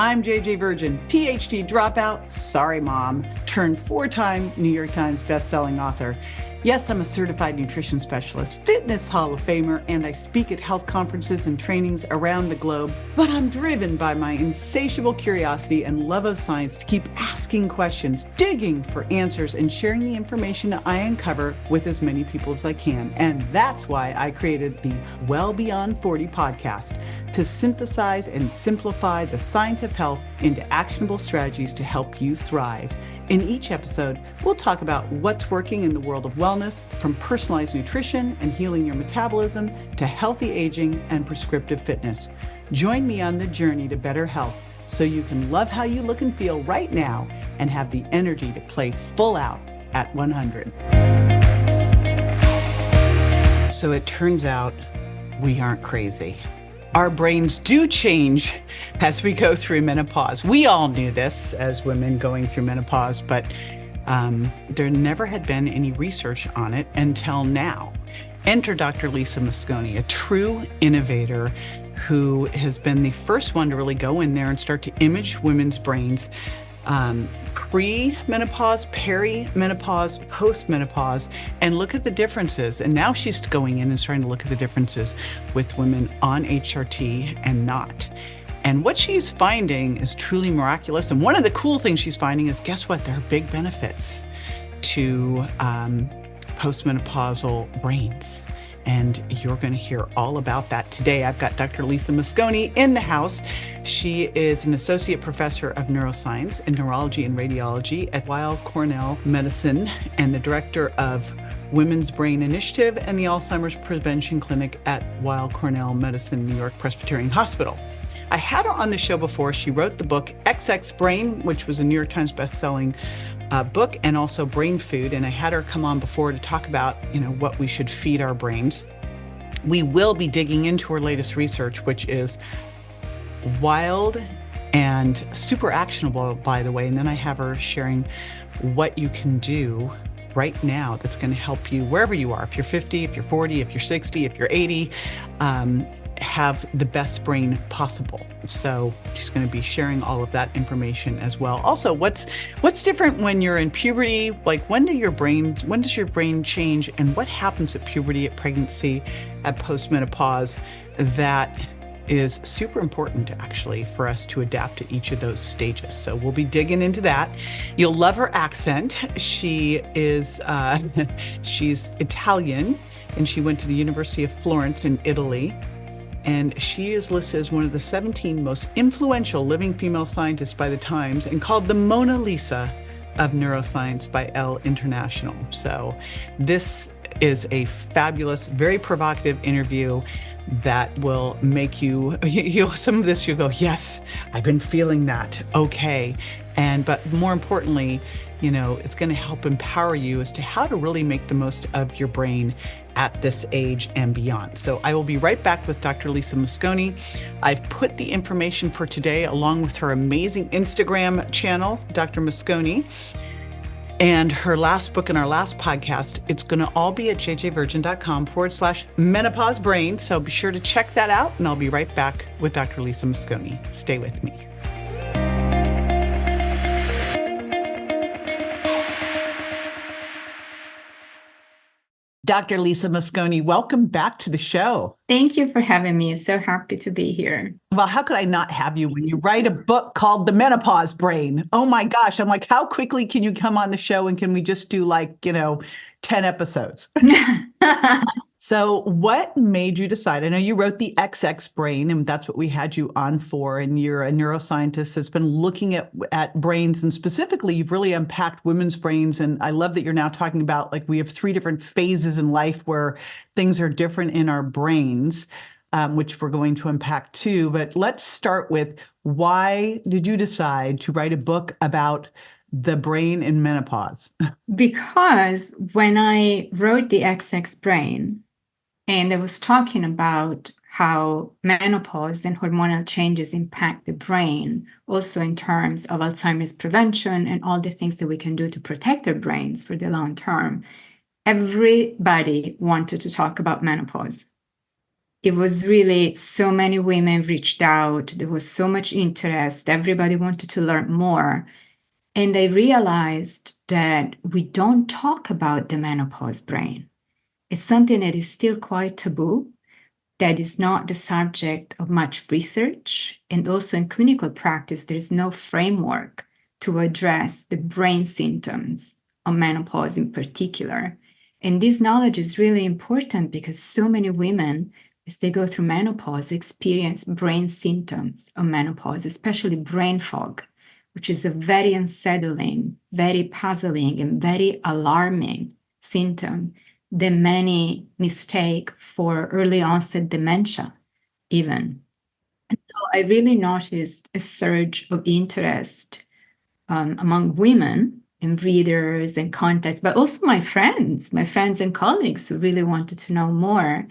I'm JJ Virgin, PhD dropout, sorry mom, turned 4-time New York Times bestselling author. Yes, I'm a certified nutrition specialist, fitness Hall of Famer, and I speak at health conferences and trainings around the globe. But I'm driven by my insatiable curiosity and love of science to keep asking questions, digging for answers, and sharing the information I uncover with as many people as I can. And that's why I created the Well Beyond 40 podcast, to synthesize and simplify the science of health into actionable strategies to help you thrive. In each episode, we'll talk about what's working in the world of wellness, from personalized nutrition and healing your metabolism to healthy aging and prescriptive fitness. Join me on the journey to better health so you can love how you look and feel right now and have the energy to play full out at 100. So it turns out we aren't crazy. Our brains do change as we go through menopause. We all knew this as women going through menopause, but there never had been any research on it until now. Enter Dr. Lisa Mosconi, a true innovator who has been the first one to really go in there and start to image women's brains pre-menopause, peri-menopause, post-menopause, and look at the differences. And now she's going in and starting to look at the differences with women on HRT and not. And what she's finding is truly miraculous. And one of the cool things she's finding is, guess what? There are big benefits to postmenopausal brains. And you're going to hear all about that today. I've got Dr. Lisa Mosconi in the house. She is an associate professor of neuroscience and neurology and radiology at Weill Cornell Medicine and the director of Women's Brain Initiative and the Alzheimer's Prevention Clinic at Weill Cornell Medicine, New York Presbyterian Hospital. I had her on the show before. She wrote the book XX Brain, which was a New York Times bestselling book, and also Brain Food. And I had her come on before to talk about, what we should feed our brains. We will be digging into her latest research, which is wild and super actionable, by the way. And then I have her sharing what you can do right now that's going to help you wherever you are. If you're 50, if you're 40, if you're 60, if you're 80, have the best brain possible. So she's going to be sharing all of that information as well. Also, what's different when you're in puberty? Like when does your brain change, and what happens at puberty, at pregnancy, at postmenopause that is super important actually for us to adapt to each of those stages. So we'll be digging into that. You'll love her accent. She is she's Italian, and she went to the University of Florence in Italy. And she is listed as one of the 17 most influential living female scientists by the Times and called the Mona Lisa of neuroscience by Elle International. So this is a fabulous, very provocative interview that will make you some of this you'll go, yes, I've been feeling that. Okay. But more importantly, it's going to help empower you as to how to really make the most of your brain at this age and beyond. So I will be right back with Dr. Lisa Mosconi. I've put the information for today along with her amazing Instagram channel, Dr. Mosconi, and her last book and our last podcast. It's going to all be at jjvirgin.com/menopause brain. So be sure to check that out, and I'll be right back with Dr. Lisa Mosconi. Stay with me. Dr. Lisa Mosconi, welcome back to the show. Thank you for having me. So happy to be here. Well, how could I not have you when you write a book called The Menopause Brain? Oh my gosh. I'm like, how quickly can you come on the show, and can we just do 10 episodes? So what made you decide? I know you wrote the XX Brain, and that's what we had you on for. And you're a neuroscientist that's been looking at brains, and specifically, you've really unpacked women's brains. And I love that you're now talking about we have 3 different phases in life where things are different in our brains, which we're going to unpack too. But let's start with, why did you decide to write a book about the brain in menopause? Because when I wrote the XX Brain, and I was talking about how menopause and hormonal changes impact the brain, also in terms of Alzheimer's prevention and all the things that we can do to protect our brains for the long term, everybody wanted to talk about menopause. it was really so many women reached out. There was so much interest. Everybody wanted to learn more. And I realized that we don't talk about the menopause brain. It's something that is still quite taboo, that is not the subject of much research. And also in clinical practice, there's no framework to address the brain symptoms of menopause in particular. And this knowledge is really important because so many women, as they go through menopause, experience brain symptoms of menopause, especially brain fog, which is a very unsettling, very puzzling, and very alarming symptom that many mistake for early onset dementia, even. And so I really noticed a surge of interest among women and readers and contacts, but also my friends and colleagues who really wanted to know more.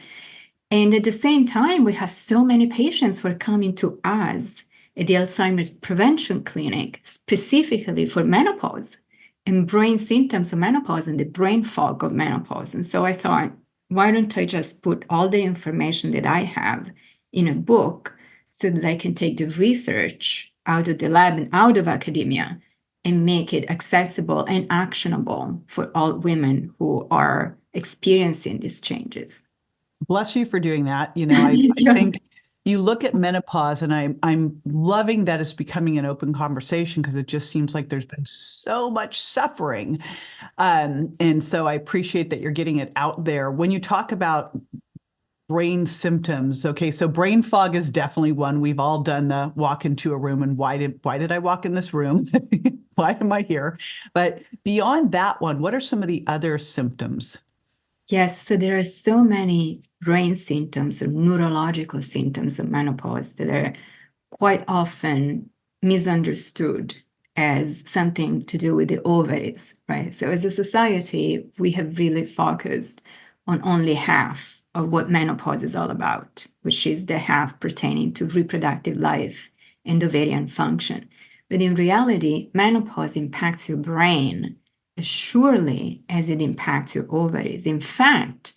And at the same time, we have so many patients who are coming to us at the Alzheimer's Prevention Clinic specifically for menopause and brain symptoms of menopause and the brain fog of menopause. And so I thought, why don't I just put all the information that I have in a book so that I can take the research out of the lab and out of academia and make it accessible and actionable for all women who are experiencing these changes. Bless you for doing that. I think you look at menopause, and I'm loving that it's becoming an open conversation because it just seems like there's been so much suffering. And so I appreciate that you're getting it out there. When you talk about brain symptoms, okay, so brain fog is definitely one. We've all done the walk into a room and why did I walk in this room? Why am I here? But beyond that one, what are some of the other symptoms? Yes, so there are so many brain symptoms or neurological symptoms of menopause that are quite often misunderstood as something to do with the ovaries, right? So as a society, we have really focused on only half of what menopause is all about, which is the half pertaining to reproductive life and ovarian function. But in reality, menopause impacts your brain as surely as it impacts your ovaries. In fact,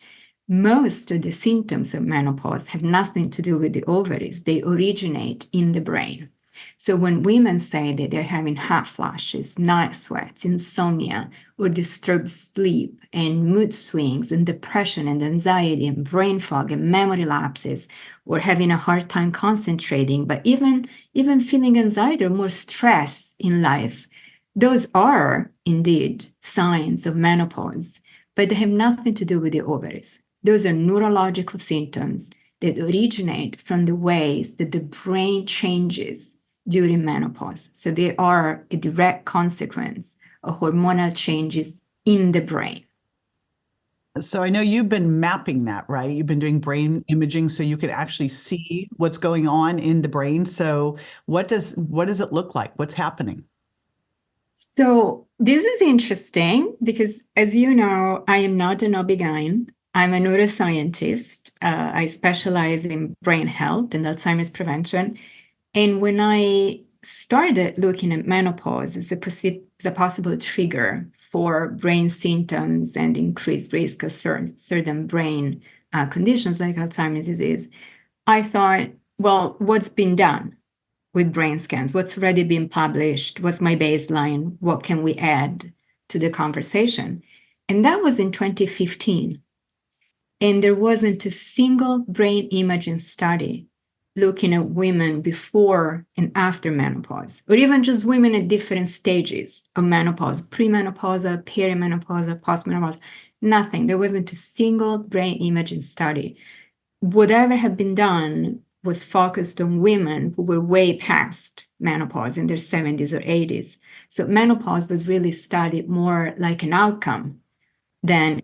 most of the symptoms of menopause have nothing to do with the ovaries. They originate in the brain. So when women say that they're having hot flashes, night sweats, insomnia, or disturbed sleep, and mood swings, and depression, and anxiety, and brain fog, and memory lapses, or having a hard time concentrating, but even feeling anxiety or more stress in life, those are indeed signs of menopause, but they have nothing to do with the ovaries. Those are neurological symptoms that originate from the ways that the brain changes during menopause. So they are a direct consequence of hormonal changes in the brain. So I know you've been mapping that, right? You've been doing brain imaging so you can actually see what's going on in the brain. So what does it look like? What's happening? So this is interesting because, as you know, I am not an OB-GYN. I'm a neuroscientist. I specialize in brain health and Alzheimer's prevention. And when I started looking at menopause as a possible trigger for brain symptoms and increased risk of certain brain conditions like Alzheimer's disease, I thought, well, what's been done with brain scans? What's already been published? What's my baseline? What can we add to the conversation? And that was in 2015. And there wasn't a single brain imaging study looking at women before and after menopause, or even just women at different stages of menopause, premenopausal, perimenopausal, postmenopausal, nothing. There wasn't a single brain imaging study. Whatever had been done was focused on women who were way past menopause in their 70s or 80s. So menopause was really studied more like an outcome than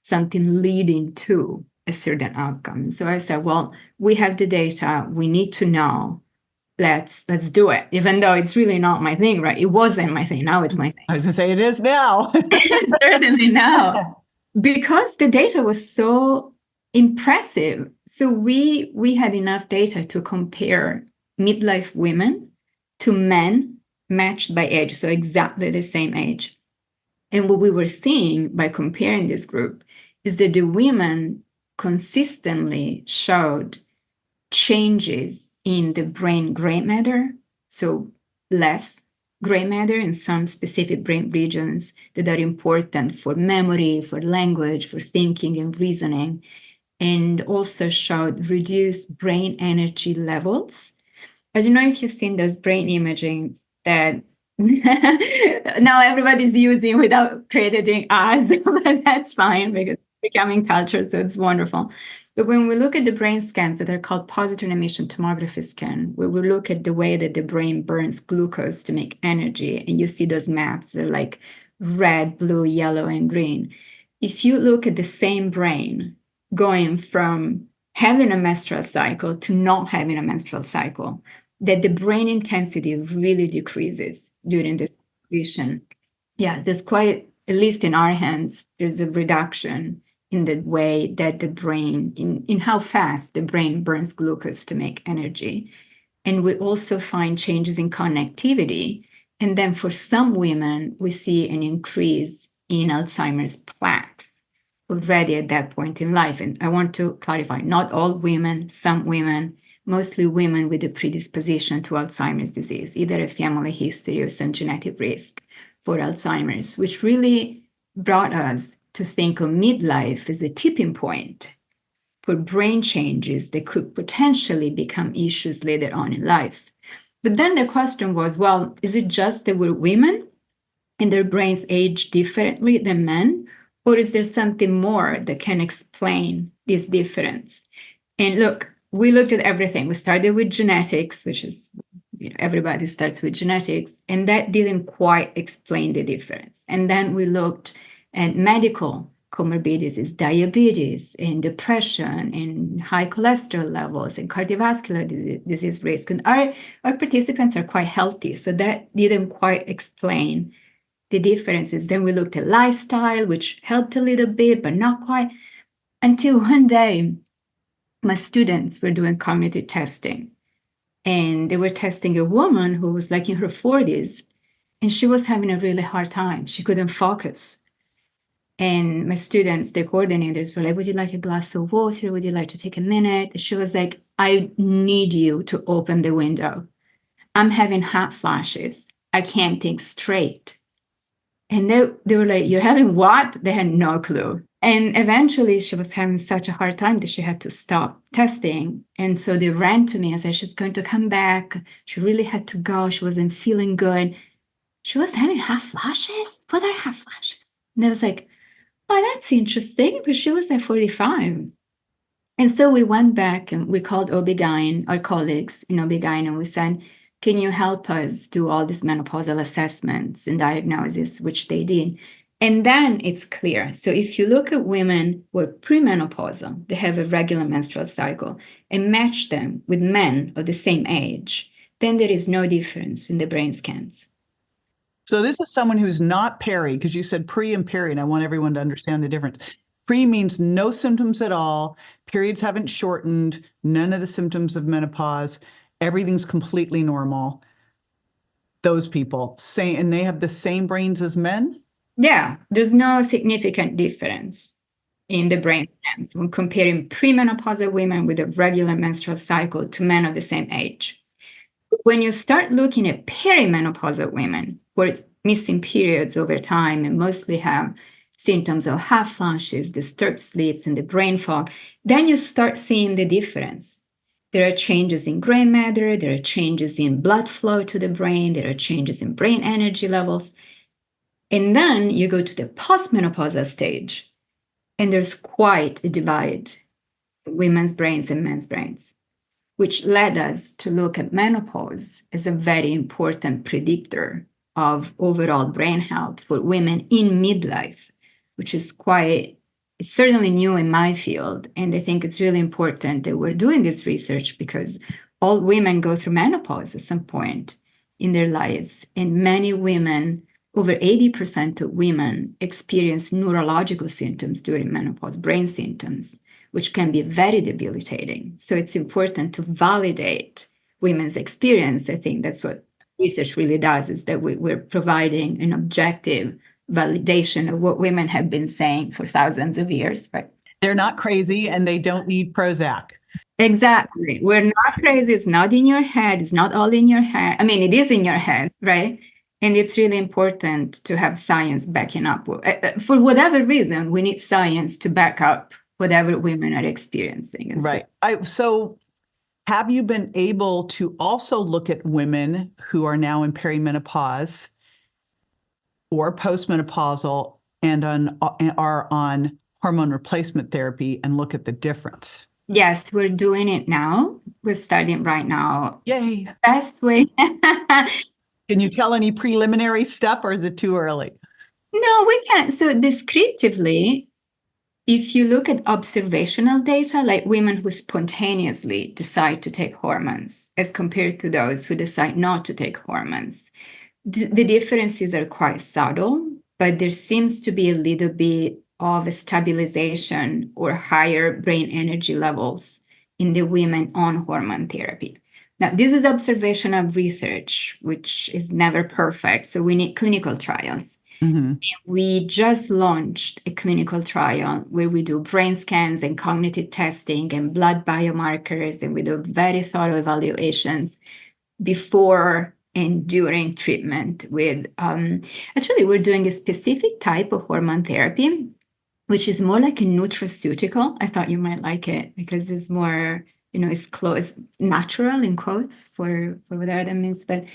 something leading to a certain outcome. So I said, well, we have the data, we need to know. Let's do it, even though it's really not my thing, right? It wasn't my thing. Now it's my thing. I was going to say it is now. Certainly now, because the data was so impressive. So we had enough data to compare midlife women to men matched by age, so exactly the same age. And what we were seeing by comparing this group is that the women consistently showed changes in the brain gray matter, so less gray matter in some specific brain regions that are important for memory, for language, for thinking and reasoning, and also showed reduced brain energy levels. I don't know if you've seen those brain imaging that now everybody's using without crediting us, but that's fine because it's becoming culture, so it's wonderful. But when we look at the brain scans that are called positron emission tomography scan, where we look at the way that the brain burns glucose to make energy, and you see those maps, they're like red, blue, yellow, and green. If you look at the same brain going from having a menstrual cycle to not having a menstrual cycle, that the brain intensity really decreases during this transition. Yes, there's quite, at least in our hands, there's a reduction in the way that the brain, in how fast the brain burns glucose to make energy. And we also find changes in connectivity. And then for some women, we see an increase in Alzheimer's plaques already at that point in life. And I want to clarify, not all women, some women, mostly women with a predisposition to Alzheimer's disease, either a family history or some genetic risk for Alzheimer's, which really brought us to think of midlife as a tipping point for brain changes that could potentially become issues later on in life. But then the question was, well, is it just that we're women and their brains age differently than men? Or is there something more that can explain this difference? And look, we looked at everything. We started with genetics, which is, everybody starts with genetics, and that didn't quite explain the difference. And then we looked at medical comorbidities, diabetes and depression and high cholesterol levels and cardiovascular disease risk. And our participants are quite healthy, so that didn't quite explain the differences. Then we looked at lifestyle, which helped a little bit, but not quite, until one day, my students were doing cognitive testing, and they were testing a woman who was like in her 40s, and she was having a really hard time. She couldn't focus. And my students, the coordinators, were like, would you like a glass of water? Would you like to take a minute? And she was like, I need you to open the window. I'm having hot flashes. I can't think straight. And they were like, you're having what? They had no clue. And eventually she was having such a hard time that she had to stop testing. And so they ran to me and said, she's going to come back. She really had to go. She wasn't feeling good. She was having hot flashes? What are hot flashes? And I was like, oh, that's interesting. But she was at 45. And so we went back and we called OB-GYN, our colleagues in OB-GYN, and we said, can you help us do all these menopausal assessments and diagnosis, which they did. And then it's clear. So if you look at women who are premenopausal, they have a regular menstrual cycle, and match them with men of the same age, then there is no difference in the brain scans. So this is someone who's not peri, because you said pre and peri, and I want everyone to understand the difference. Pre means no symptoms at all. Periods haven't shortened, none of the symptoms of menopause. Everything's completely normal. Those people, and they have the same brains as men? Yeah, there's no significant difference in the brain scans when comparing premenopausal women with a regular menstrual cycle to men of the same age. When you start looking at perimenopausal women who are missing periods over time and mostly have symptoms of hot flashes, disturbed sleeps, and the brain fog, then you start seeing the difference. There are changes in gray matter, there are changes in blood flow to the brain, there are changes in brain energy levels. And then you go to the postmenopausal stage, and there's quite a divide in women's brains and men's brains, which led us to look at menopause as a very important predictor of overall brain health for women in midlife, which is it's certainly new in my field. And I think it's really important that we're doing this research because all women go through menopause at some point in their lives. And many women, over 80% of women, experience neurological symptoms during menopause, brain symptoms, which can be very debilitating. So it's important to validate women's experience. I think that's what research really does, is that we're providing an objective validation of what women have been saying for thousands of years, right? They're not crazy and they don't need Prozac. Exactly. We're not crazy. It's not in your head. It's not all in your head. I mean, it is in your head, right? And it's really important to have science backing up. For whatever reason, we need science to back up whatever women are experiencing. And Right. So have you been able to also look at women who are now in perimenopause or postmenopausal and are on hormone replacement therapy and look at the difference? yes, we're doing it now. We're starting right now. Yay. Best way. Can you tell any preliminary stuff or is it too early? No, we can't. So descriptively, if you look at observational data, like women who spontaneously decide to take hormones as compared to those who decide not to take hormones, the differences are quite subtle, but there seems to be a little bit of a stabilization or higher brain energy levels in the women on hormone therapy. Now, this is observational research, which is never perfect. So we need clinical trials. Mm-hmm. We just launched a clinical trial where we do brain scans and cognitive testing and blood biomarkers, and we do very thorough evaluations before and during treatment with, actually, we're doing a specific type of hormone therapy, which is more like a nutraceutical. I thought you might like it because it's more, it's natural in quotes for whatever that means, but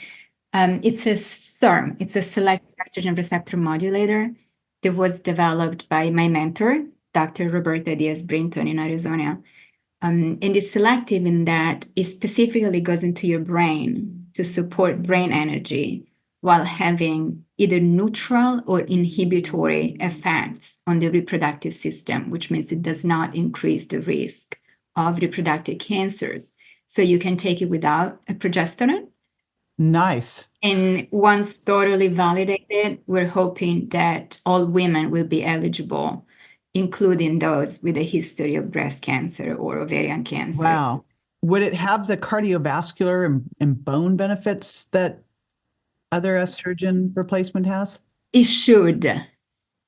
it's a SERM. It's a selective estrogen receptor modulator that was developed by my mentor, Dr. Roberta Diaz-Brinton in Arizona. And it's selective in that it specifically goes into your brain to support brain energy while having either neutral or inhibitory effects on the reproductive system, which means it does not increase the risk of reproductive cancers. So you can take it without a progesterone. Nice. And once thoroughly validated, we're hoping that all women will be eligible, including those with a history of breast cancer or ovarian cancer. Wow. Would it have the cardiovascular and bone benefits that other estrogen replacement has? It should.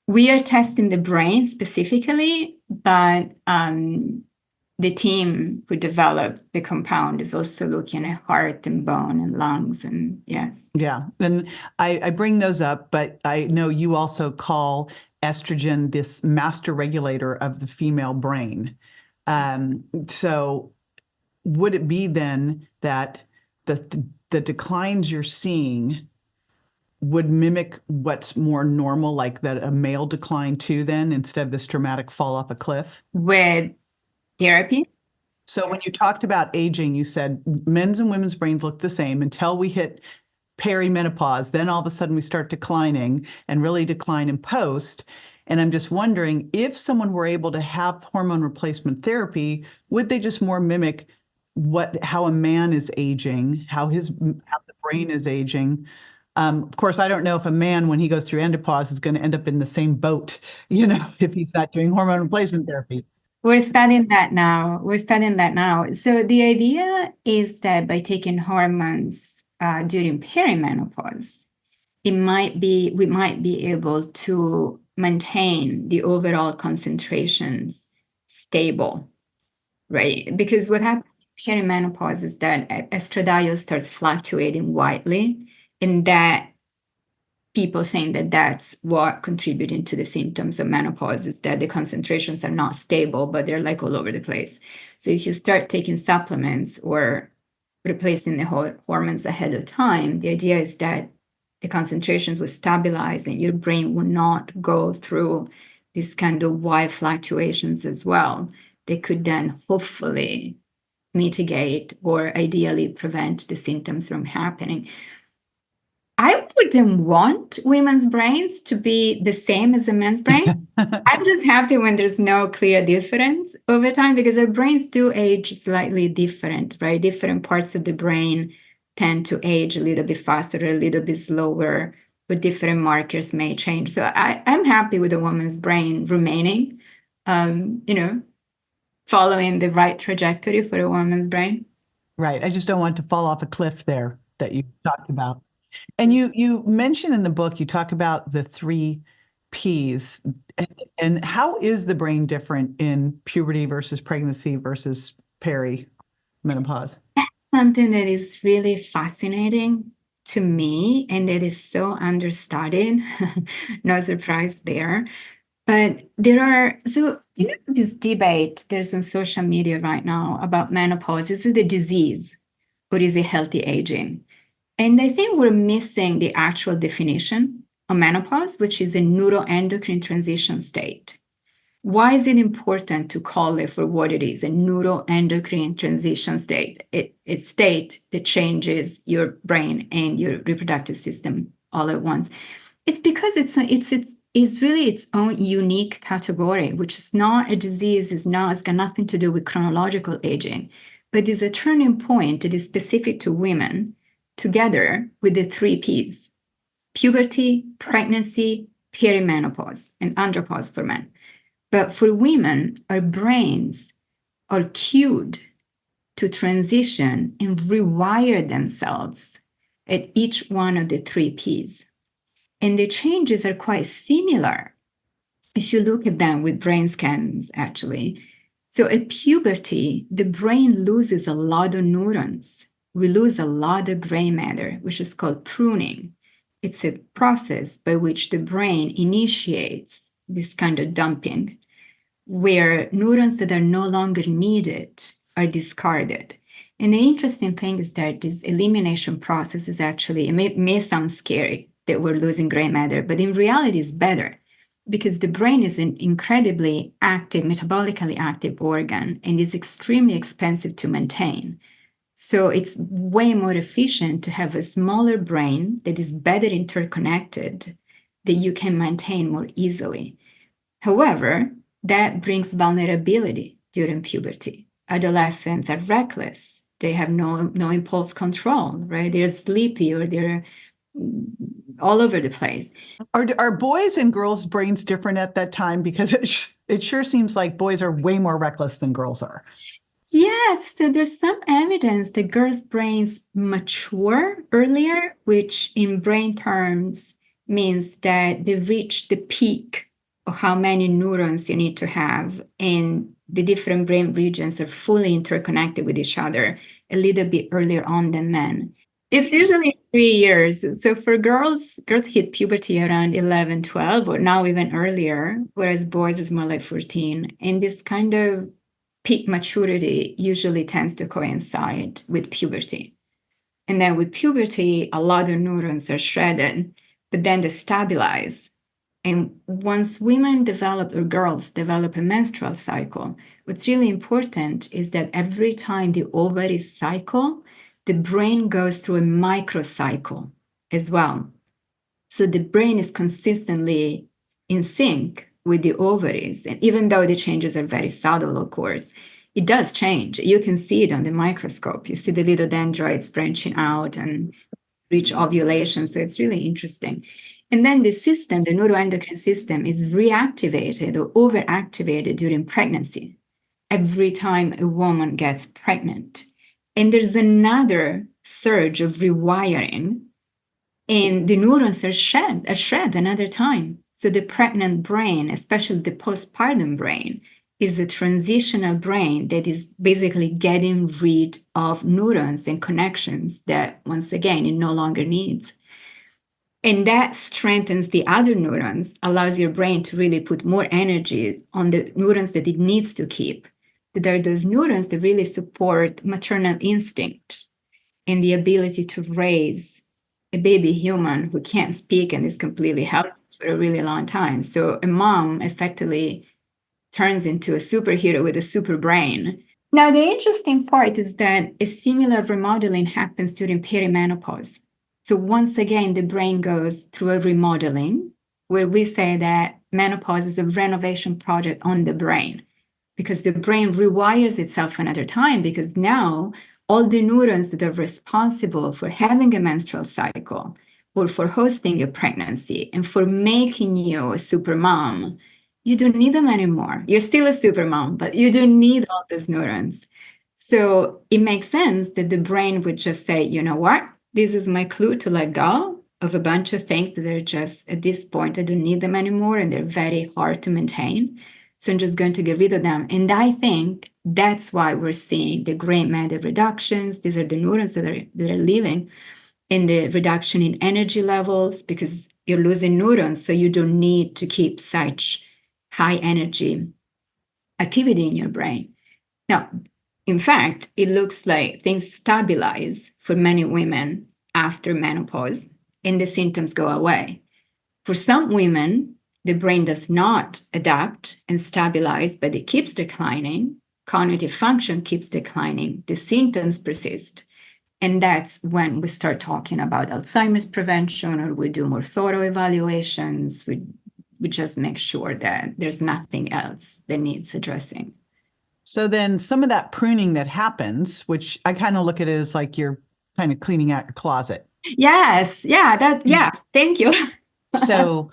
We are testing the brain specifically, but the team who developed the compound is also looking at heart and bone and lungs, and yes. Yeah. And I bring those up, but I know you also call estrogen this master regulator of the female brain. So would it be then that the declines you're seeing would mimic what's more normal, like that a male decline too, then instead of this dramatic fall off a cliff? With therapy? So when you talked about aging, you said men's and women's brains look the same until we hit perimenopause. Then all of a sudden we start declining and really decline in post. And I'm just wondering if someone were able to have hormone replacement therapy, would they just more mimic how a man is aging, how the brain is aging? Of course, I don't know if a man, when he goes through andropause, is going to end up in the same boat, if he's not doing hormone replacement therapy. We're studying that now. So the idea is that by taking hormones during perimenopause, we might be able to maintain the overall concentrations stable, right? Because what happens in perimenopause is that estradiol starts fluctuating widely, and that people saying that that's what contributing to the symptoms of menopause is that the concentrations are not stable, but they're like all over the place. So if you start taking supplements or replacing the hormones ahead of time, the idea is that the concentrations will stabilize and your brain will not go through these kind of wide fluctuations as well. They could then hopefully mitigate or ideally prevent the symptoms from happening. I wouldn't want women's brains to be the same as a man's brain. I'm just happy when there's no clear difference over time, because our brains do age slightly different, right? Different parts of the brain tend to age a little bit faster or a little bit slower, or different markers may change. So I'm happy with a woman's brain remaining, following the right trajectory for a woman's brain. Right. I just don't want to fall off a cliff there that you talked about. And you mentioned in the book, you talk about the three P's. And how is the brain different in puberty versus pregnancy versus perimenopause? Something that is really fascinating to me and that is so understudied. No surprise there. But this debate there's on social media right now about menopause. Is it a disease or is it healthy aging? And I think we're missing the actual definition of menopause, which is a neuroendocrine transition state. Why is it important to call it for what it is, a neuroendocrine transition state, a state that changes your brain and your reproductive system all at once? It's because it's really its own unique category, which is not a disease, it's got nothing to do with chronological aging, but is a turning point that is specific to women together with the three Ps: puberty, pregnancy, perimenopause, and andropause for men. But for women, our brains are cued to transition and rewire themselves at each one of the three Ps. And the changes are quite similar if you look at them with brain scans, actually. So at puberty, the brain loses a lot of neurons. We lose a lot of gray matter, which is called pruning. It's a process by which the brain initiates this kind of dumping, where neurons that are no longer needed are discarded. And the interesting thing is that this elimination process is actually, it may sound scary that we're losing gray matter, but in reality it's better because the brain is an incredibly active, metabolically active organ and is extremely expensive to maintain. So it's way more efficient to have a smaller brain that is better interconnected, that you can maintain more easily. However, that brings vulnerability during puberty. Adolescents are reckless. They have no impulse control, right? They're sleepy or they're all over the place. Are boys and girls' brains different at that time? Because it sure seems like boys are way more reckless than girls are. Yes, so there's some evidence that girls' brains mature earlier, which in brain terms means that they reach the peak of how many neurons you need to have, and the different brain regions are fully interconnected with each other a little bit earlier on than men. It's usually 3 years. So for girls hit puberty around 11, 12, or now even earlier, whereas boys is more like 14. And this kind of peak maturity usually tends to coincide with puberty. And then with puberty, a lot of neurons are shredded, but then they stabilize. And once women develop, or girls develop, a menstrual cycle, what's really important is that every time the ovaries cycle, the brain goes through a microcycle as well. So the brain is consistently in sync with the ovaries. And even though the changes are very subtle, of course, it does change. You can see it on the microscope. You see the little dendrites branching out and reach ovulation. So it's really interesting. And then the system, the neuroendocrine system, is reactivated or overactivated during pregnancy every time a woman gets pregnant. And there's another surge of rewiring, and the neurons are shed another time. So the pregnant brain, especially the postpartum brain, is a transitional brain that is basically getting rid of neurons and connections that, once again, it no longer needs. And that strengthens the other neurons, allows your brain to really put more energy on the neurons that it needs to keep. There are those neurons that really support maternal instinct and the ability to raise a baby human who can't speak and is completely helpless for a really long time. So a mom effectively turns into a superhero with a super brain. Now, the interesting part is that a similar remodeling happens during perimenopause. So once again, the brain goes through a remodeling, where we say that menopause is a renovation project on the brain, because the brain rewires itself another time, because now all the neurons that are responsible for having a menstrual cycle or for hosting a pregnancy and for making you a super mom, you don't need them anymore. You're still a super mom, but you don't need all those neurons. So it makes sense that the brain would just say, you know what? This is my clue to let go of a bunch of things that are just, at this point, I don't need them anymore, and they're very hard to maintain. So I'm just going to get rid of them. And I think that's why we're seeing the gray matter reductions. These are the neurons that are leaving, and the reduction in energy levels, because you're losing neurons, so you don't need to keep such high energy activity in your brain. Now, in fact, it looks like things stabilize for many women after menopause, and the symptoms go away. For some women, the brain does not adapt and stabilize, but it keeps declining. Cognitive function keeps declining. The symptoms persist. And that's when we start talking about Alzheimer's prevention, or we do more thorough evaluations. We just make sure that there's nothing else that needs addressing. So then some of that pruning that happens, which I kind of look at it as like you're kind of cleaning out your closet. Yes. Yeah. Thank you. So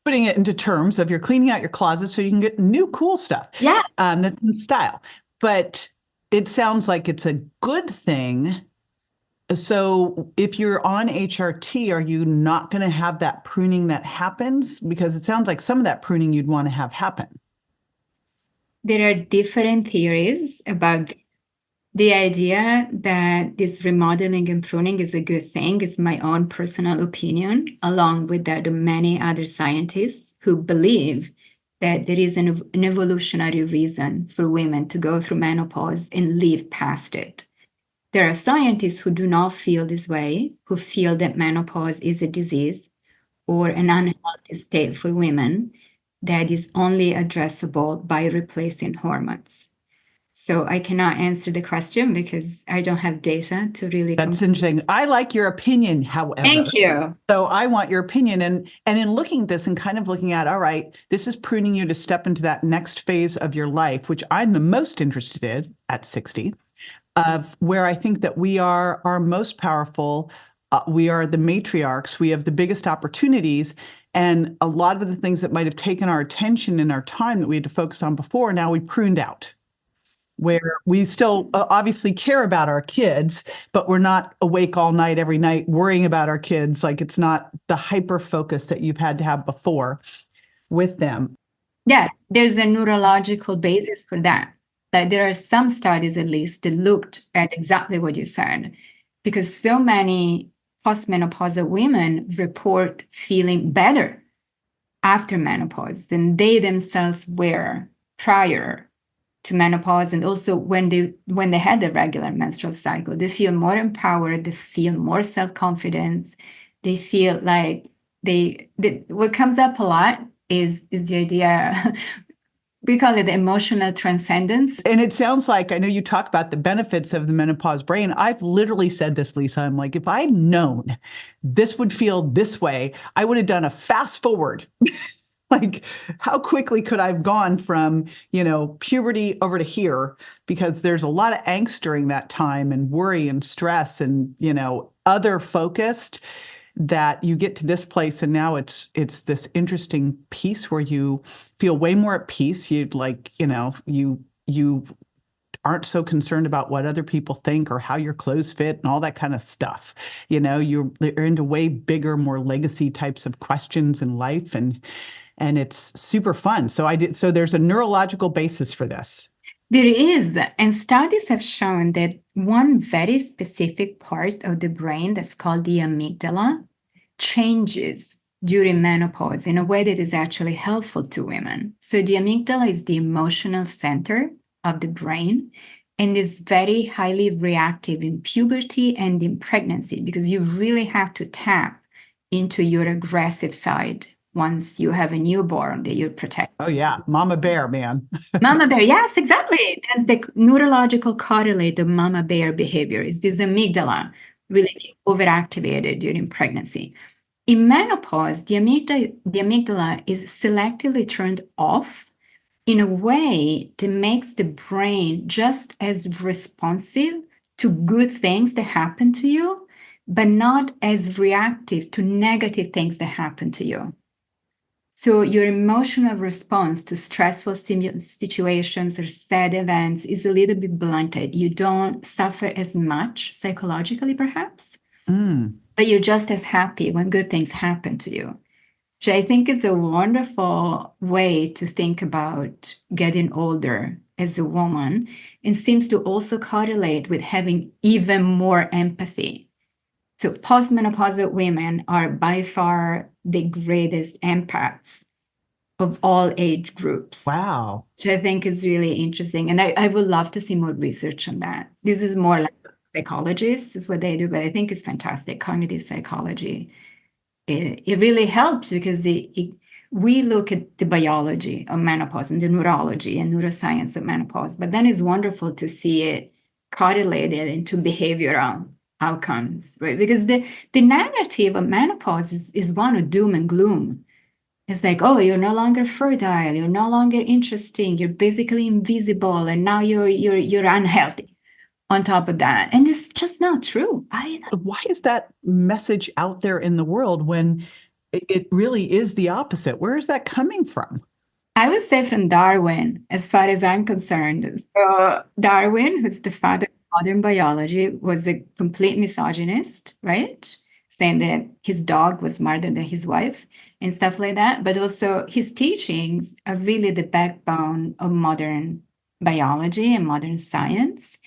putting it into terms of you're cleaning out your closet so you can get new cool stuff. Yeah. That's in style. But it sounds like it's a good thing. So if you're on HRT, are you not going to have that pruning that happens? Because it sounds like some of that pruning you'd want to have happen. There are different theories about the idea that this remodeling and pruning is a good thing. Is my own personal opinion, along with that of many other scientists who believe that there is an evolutionary reason for women to go through menopause and live past it. There are scientists who do not feel this way, who feel that menopause is a disease or an unhealthy state for women that is only addressable by replacing hormones. So I cannot answer the question because I don't have data to really. That's interesting. I like your opinion, however. Thank you. So I want your opinion. And in looking at this and kind of looking at, all right, this is pruning you to step into that next phase of your life, which I'm the most interested in at 60, of where I think that we are our most powerful. We are the matriarchs. We have the biggest opportunities. And a lot of the things that might have taken our attention and our time that we had to focus on before, now we pruned out. Where we still obviously care about our kids, but we're not awake all night, every night, worrying about our kids. Like it's not the hyper focus that you've had to have before with them. Yeah, there's a neurological basis for that. Like there are some studies, at least, that looked at exactly what you said, because so many postmenopausal women report feeling better after menopause than they themselves were prior to menopause, and also when they had the regular menstrual cycle. They feel more empowered, they feel more self-confidence, they feel like what comes up a lot is the idea, we call it emotional transcendence. And it sounds like, I know you talk about the benefits of the menopause brain. I've literally said this, Lisa. I'm like, if I'd known this would feel this way, I would have done a fast forward. Like, how quickly could I have gone from, puberty over to here? Because there's a lot of angst during that time and worry and stress and, other focused, that you get to this place. And now it's this interesting piece where you feel way more at peace. You aren't so concerned about what other people think or how your clothes fit and all that kind of stuff. You're into way bigger, more legacy types of questions in life. And it's super fun. So there's a neurological basis for this. There is, and studies have shown that one very specific part of the brain that's called the amygdala changes during menopause in a way that is actually helpful to women. So the amygdala is the emotional center of the brain and is very highly reactive in puberty and in pregnancy, because you really have to tap into your aggressive side once you have a newborn that you're protecting. Oh, yeah. Mama bear, man. Mama bear. Yes, exactly. That's the neurological correlate of mama bear behavior, is this amygdala really overactivated during pregnancy. In menopause, the amygdala is selectively turned off in a way that makes the brain just as responsive to good things that happen to you, but not as reactive to negative things that happen to you. So your emotional response to stressful situations or sad events is a little bit blunted. You don't suffer as much psychologically, perhaps, but but you're just as happy when good things happen to you, which I think is a wonderful way to think about getting older as a woman, and seems to also correlate with having even more empathy. So postmenopausal women are by far the greatest empaths of all age groups. Wow. Which I think is really interesting. And I would love to see more research on that. This is more like psychologists is what they do, but I think it's fantastic. Cognitive psychology. It really helps because we look at the biology of menopause and the neurology and neuroscience of menopause, but then it's wonderful to see it correlated into behavioral outcomes, right? Because the narrative of menopause is one of doom and gloom. It's like, oh, you're no longer fertile, you're no longer interesting, you're basically invisible, and now you're unhealthy on top of that. And it's just not true. Why is that message out there in the world when it really is the opposite? Where is that coming from? I would say from Darwin, as far as I'm concerned. So Darwin, who's the father of modern biology, was a complete misogynist, right? Saying that his dog was smarter than his wife and stuff like that. But also his teachings are really the backbone of modern biology and modern science.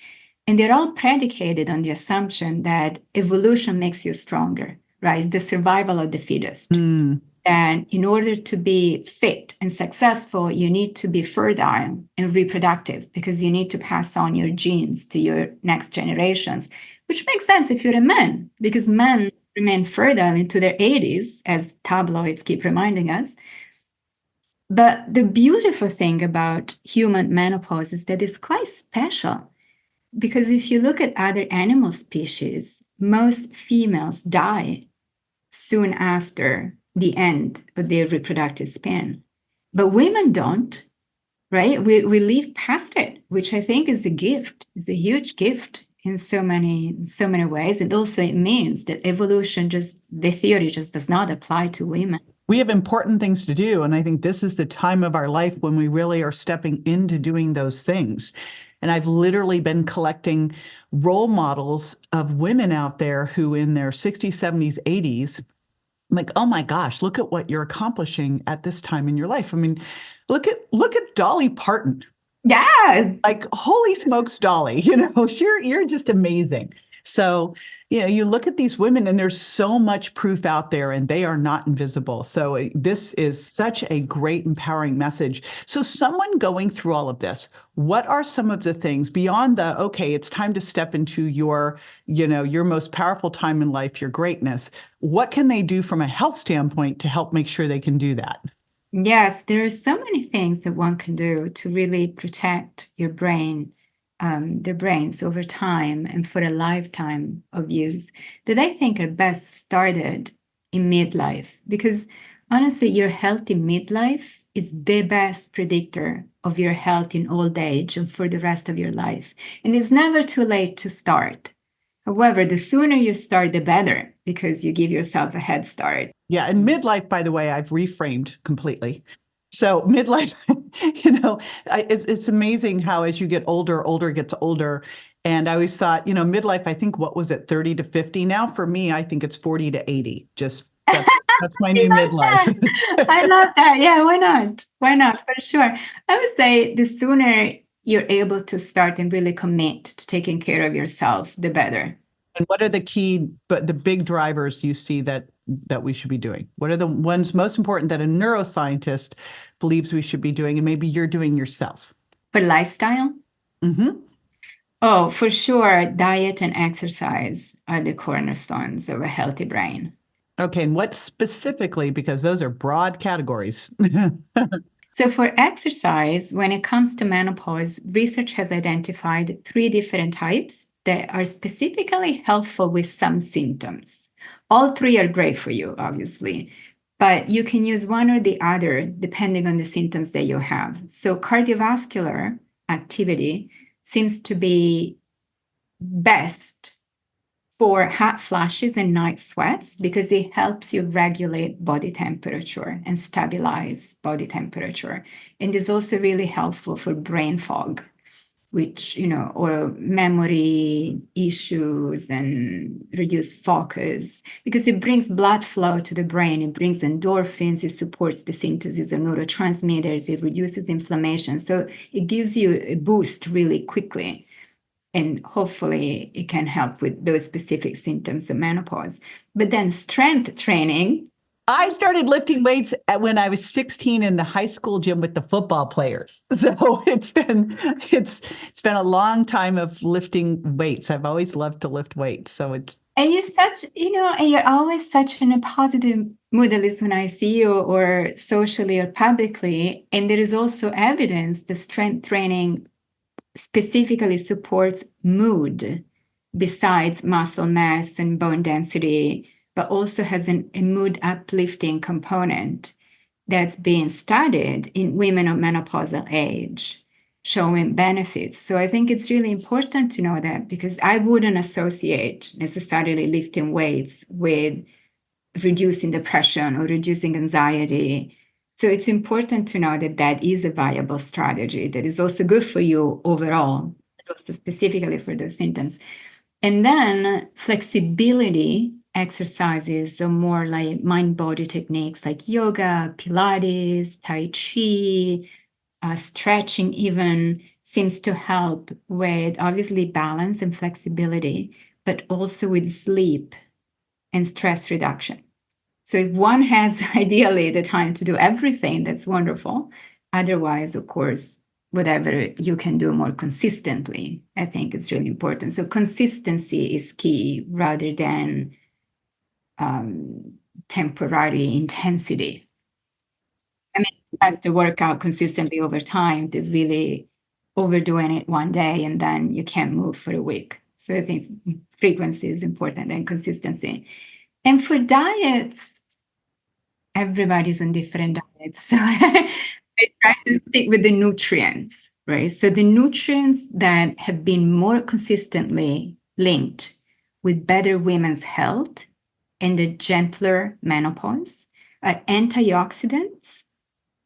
And they're all predicated on the assumption that evolution makes you stronger, right? The survival of the fittest. Mm. And in order to be fit and successful, you need to be fertile and reproductive because you need to pass on your genes to your next generations, which makes sense if you're a man, because men remain fertile into their 80s, as tabloids keep reminding us. But the beautiful thing about human menopause is that it's quite special. Because if you look at other animal species, most females die soon after the end of their reproductive span. But women don't, right? We live past it, which I think is a gift. It's a huge gift in so many ways. And also it means that evolution the theory just does not apply to women. We have important things to do. And I think this is the time of our life when we really are stepping into doing those things. And I've literally been collecting role models of women out there who in their 60s, 70s, 80s, I'm like, oh my gosh, look at what you're accomplishing at this time in your life. I mean, look at Dolly Parton. Yeah. Like, holy smokes, Dolly, you're just amazing. So, you look at these women and there's so much proof out there and they are not invisible. So this is such a great empowering message. So someone going through all of this, what are some of the things beyond okay, it's time to step into your most powerful time in life, your greatness. What can they do from a health standpoint to help make sure they can do that? Yes, there are so many things that one can do to really protect your brain, their brains over time and for a lifetime of use that I think are best started in midlife. Because honestly, your health in midlife is the best predictor of your health in old age and for the rest of your life. And it's never too late to start. However, the sooner you start, the better, because you give yourself a head start. Yeah. And midlife, by the way, I've reframed completely. So midlife, it's amazing how as you get older gets older. And I always thought, midlife, I think, what was it, 30 to 50? Now for me, I think it's 40 to 80. Just that's my new midlife. I love that. Yeah, why not? Why not? For sure. I would say the sooner you're able to start and really commit to taking care of yourself, the better. And what are the big drivers you see that we should be doing? What are the ones most important that a neuroscientist believes we should be doing, and maybe you're doing yourself? For lifestyle? Mm-hmm. Oh, for sure. Diet and exercise are the cornerstones of a healthy brain. Okay. And what specifically, because those are broad categories. So for exercise, when it comes to menopause, research has identified 3 different types that are specifically helpful with some symptoms. All 3 are great for you, obviously, but you can use one or the other depending on the symptoms that you have. So cardiovascular activity seems to be best for hot flashes and night sweats because it helps you regulate body temperature and stabilize body temperature. And is also really helpful for brain fog, which, or memory issues and reduce focus, because it brings blood flow to the brain, it brings endorphins, it supports the synthesis of neurotransmitters, it reduces inflammation. So it gives you a boost really quickly. And hopefully it can help with those specific symptoms of menopause. But then strength training. I started lifting weights when I was 16 in the high school gym with the football players. So it's been a long time of lifting weights. I've always loved to lift weights. So it's and you're always such in a positive mood, at least when I see you or socially or publicly. And there is also evidence the strength training specifically supports mood besides muscle mass and bone density, but also has a mood uplifting component that's being studied in women of menopausal age, showing benefits. So I think it's really important to know that, because I wouldn't associate necessarily lifting weights with reducing depression or reducing anxiety. So it's important to know that that is a viable strategy that is also good for you overall, but also specifically for those symptoms. And then flexibility exercises, so more like mind-body techniques like yoga, Pilates, Tai Chi, stretching even, seems to help with obviously balance and flexibility, but also with sleep and stress reduction. So if one has ideally the time to do everything, that's wonderful. Otherwise, of course, whatever you can do more consistently, I think it's really important. So consistency is key rather than temporary intensity. I mean, you have to work out consistently over time to really overdoing it one day and then you can't move for a week. So I think frequency is important and consistency. And for diets, everybody's on different diets. So I try to stick with the nutrients, right? So the nutrients that have been more consistently linked with better women's health and a gentler menopause are antioxidants,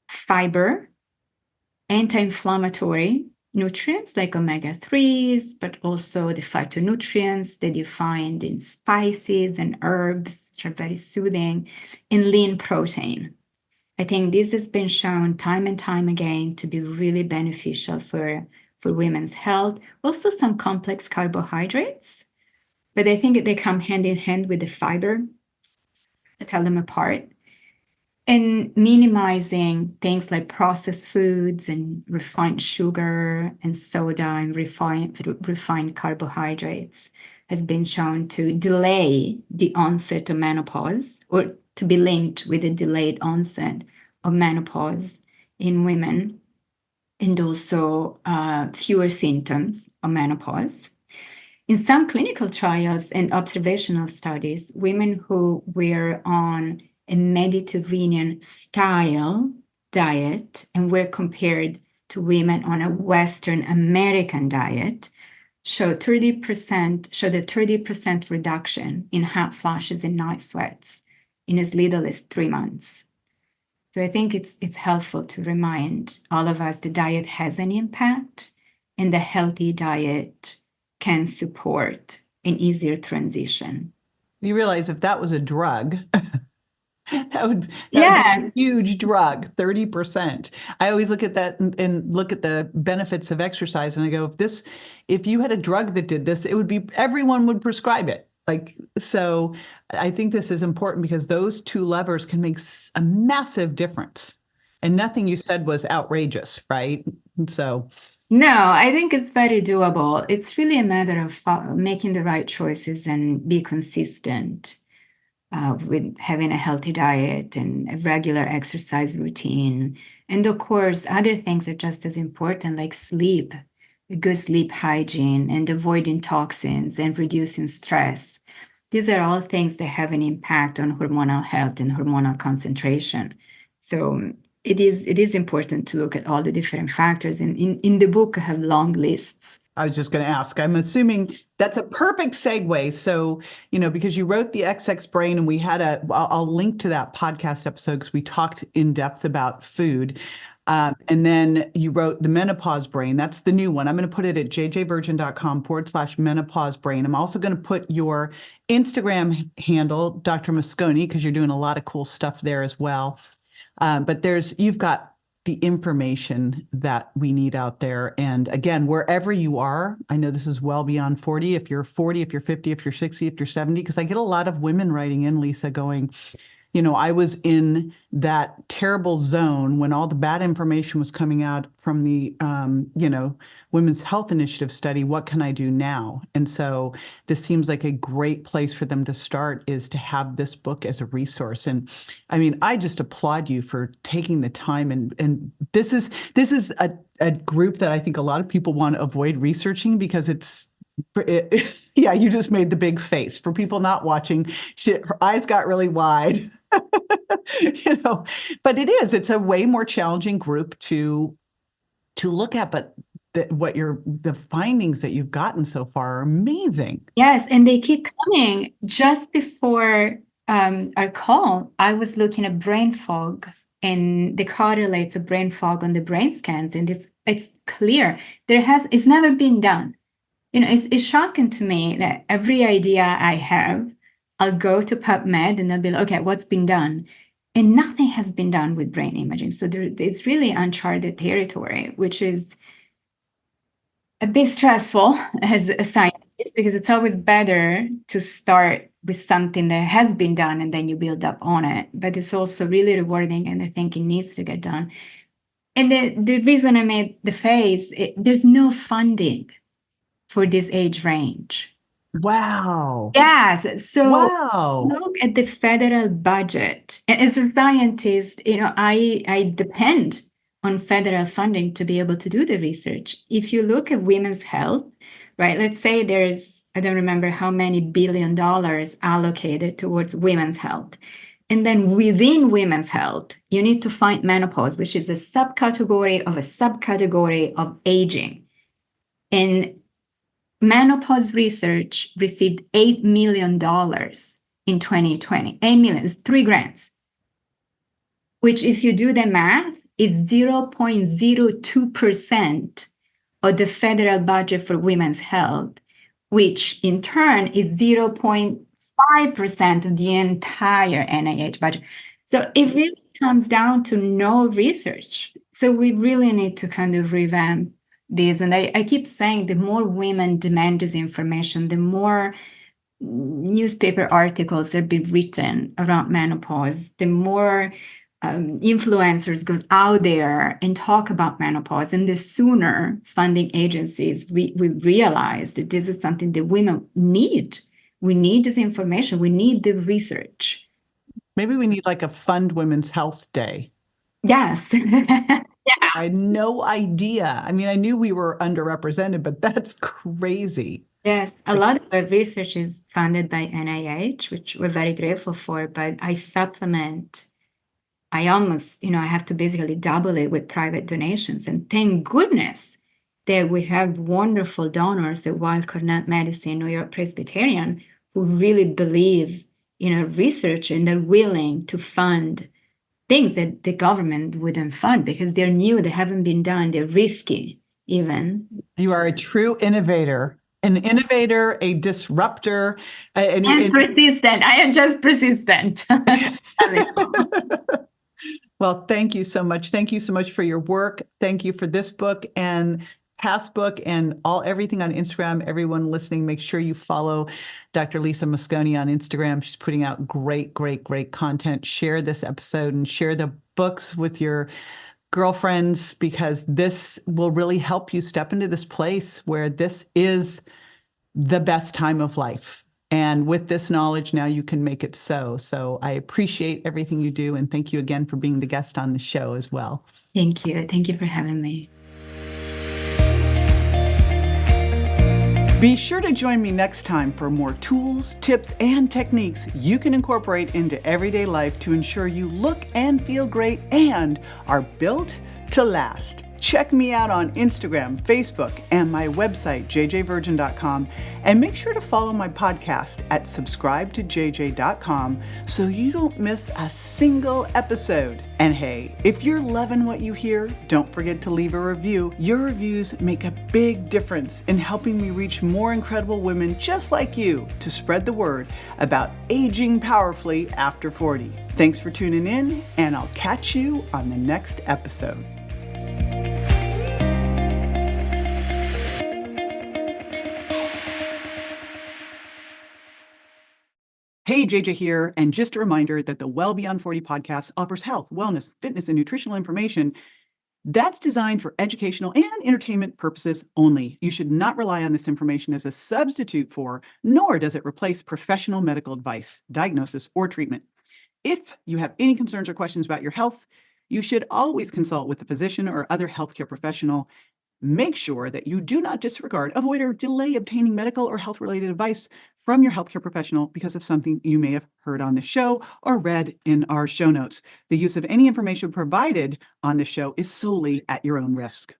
fiber, anti-inflammatory nutrients like omega-3s, but also the phytonutrients that you find in spices and herbs, which are very soothing, and lean protein. I think this has been shown time and time again to be really beneficial for women's health. Also some complex carbohydrates, but I think they come hand in hand with the fiber to tell them apart. And minimizing things like processed foods and refined sugar and soda and refined carbohydrates has been shown to delay the onset of menopause, or to be linked with a delayed onset of menopause in women, and also fewer symptoms of menopause. In some clinical trials and observational studies, women who were on a Mediterranean style diet and were compared to women on a Western American diet showed a 30% reduction in hot flashes and night sweats in as little as 3 months. So I think it's helpful to remind all of us the diet has an impact, and the healthy diet can support an easier transition. You realize if that was a drug, that would be a huge drug, 30%. I always look at that and look at the benefits of exercise, and I go, if you had a drug that did this, everyone would prescribe it. So I think this is important because those two levers can make a massive difference. And nothing you said was outrageous, right? So no, I think it's very doable. It's really a matter of making the right choices and be consistent with having a healthy diet and a regular exercise routine. And of course, other things are just as important, like sleep, a good sleep hygiene, and avoiding toxins and reducing stress. These are all things that have an impact on hormonal health and hormonal concentration. So it is important to look at all the different factors. And in the book, I have long lists. I was just going to ask, I'm assuming that's a perfect segue. So, because you wrote the XX Brain, and I'll link to that podcast episode because we talked in depth about food. And then you wrote The Menopause Brain. That's the new one. I'm going to put it at jjvirgin.com/menopause brain. I'm also going to put your Instagram handle, Dr. Mosconi, because you're doing a lot of cool stuff there as well. But you've got the information that we need out there. And again, wherever you are, I know this is well beyond 40. If you're 40, if you're 50, if you're 60, if you're 70, because I get a lot of women writing in, Lisa, going, I was in that terrible zone when all the bad information was coming out from the, Women's Health Initiative study. What can I do now? And so this seems like a great place for them to start, is to have this book as a resource. And I mean, I just applaud you for taking the time. And this is a group that I think a lot of people want to avoid researching, because yeah, you just made the big face. For people not watching, her eyes got really wide. But it's a way more challenging group to look at. But the findings that you've gotten so far are amazing. Yes, and they keep coming. Just before our call, I was looking at brain fog and the correlates of brain fog on the brain scans, and it's clear it's never been done. It's shocking to me that every idea I have, I'll go to PubMed and I'll be like, okay, what's been done? And nothing has been done with brain imaging. So it's really uncharted territory, which is a bit stressful as a scientist, because it's always better to start with something that has been done and then you build up on it. But it's also really rewarding, and I think it needs to get done. And the reason I made the face, there's no funding for this age range. Wow. Yes. So wow. Look at the federal budget. As a scientist, I depend on federal funding to be able to do the research. If you look at women's health, right, let's say I don't remember how many $1 billion allocated towards women's health. And then within women's health, you need to find menopause, which is a subcategory of aging. And menopause research received $8 million in 2020. $8 million is 3 grants, which, if you do the math, is 0.02% of the federal budget for women's health, which in turn is 0.5% of the entire NIH budget. So it really comes down to no research. So we really need to kind of revamp this. And I keep saying, the more women demand this information, the more newspaper articles that be written around menopause, the more influencers go out there and talk about menopause, and the sooner funding agencies will realize that this is something that women need. We need this information. We need the research. Maybe we need like a Fund Women's Health Day. Yes. Yeah. I had no idea. I mean, I knew we were underrepresented, but that's crazy. Yes, a lot of the research is funded by NIH, which we're very grateful for, but I supplement. I almost, I have to basically double it with private donations. And thank goodness that we have wonderful donors at Weill Cornell Medicine, New York Presbyterian, who really believe in research, and they're willing to fund things that the government wouldn't fund because they're new, they haven't been done, they're risky even. You are a true innovator. An innovator, a disruptor. And persistent. I am just persistent. Well, thank you so much. Thank you so much for your work. Thank you for this book and past book and everything on Instagram. Everyone listening, make sure you follow Dr. Lisa Mosconi on Instagram. She's putting out great, great, great content. Share this episode and share the books with your girlfriends, because this will really help you step into this place where this is the best time of life. And with this knowledge, now you can make it so. So I appreciate everything you do. And thank you again for being the guest on the show as well. Thank you. Thank you for having me. Be sure to join me next time for more tools, tips, and techniques you can incorporate into everyday life to ensure you look and feel great and are built to last. Check me out on Instagram, Facebook, and my website, jjvirgin.com. And make sure to follow my podcast at subscribetojj.com so you don't miss a single episode. And hey, if you're loving what you hear, don't forget to leave a review. Your reviews make a big difference in helping me reach more incredible women just like you to spread the word about aging powerfully after 40. Thanks for tuning in, and I'll catch you on the next episode. Hey, JJ here, and just a reminder that the Well Beyond 40 podcast offers health, wellness, fitness, and nutritional information that's designed for educational and entertainment purposes only. You should not rely on this information as a substitute for, nor does it replace professional medical advice, diagnosis, or treatment. If you have any concerns or questions about your health, you should always consult with a physician or other healthcare professional. Make sure that you do not disregard, avoid, or delay obtaining medical or health-related advice from your healthcare professional because of something you may have heard on the show or read in our show notes. The use of any information provided on the show is solely at your own risk.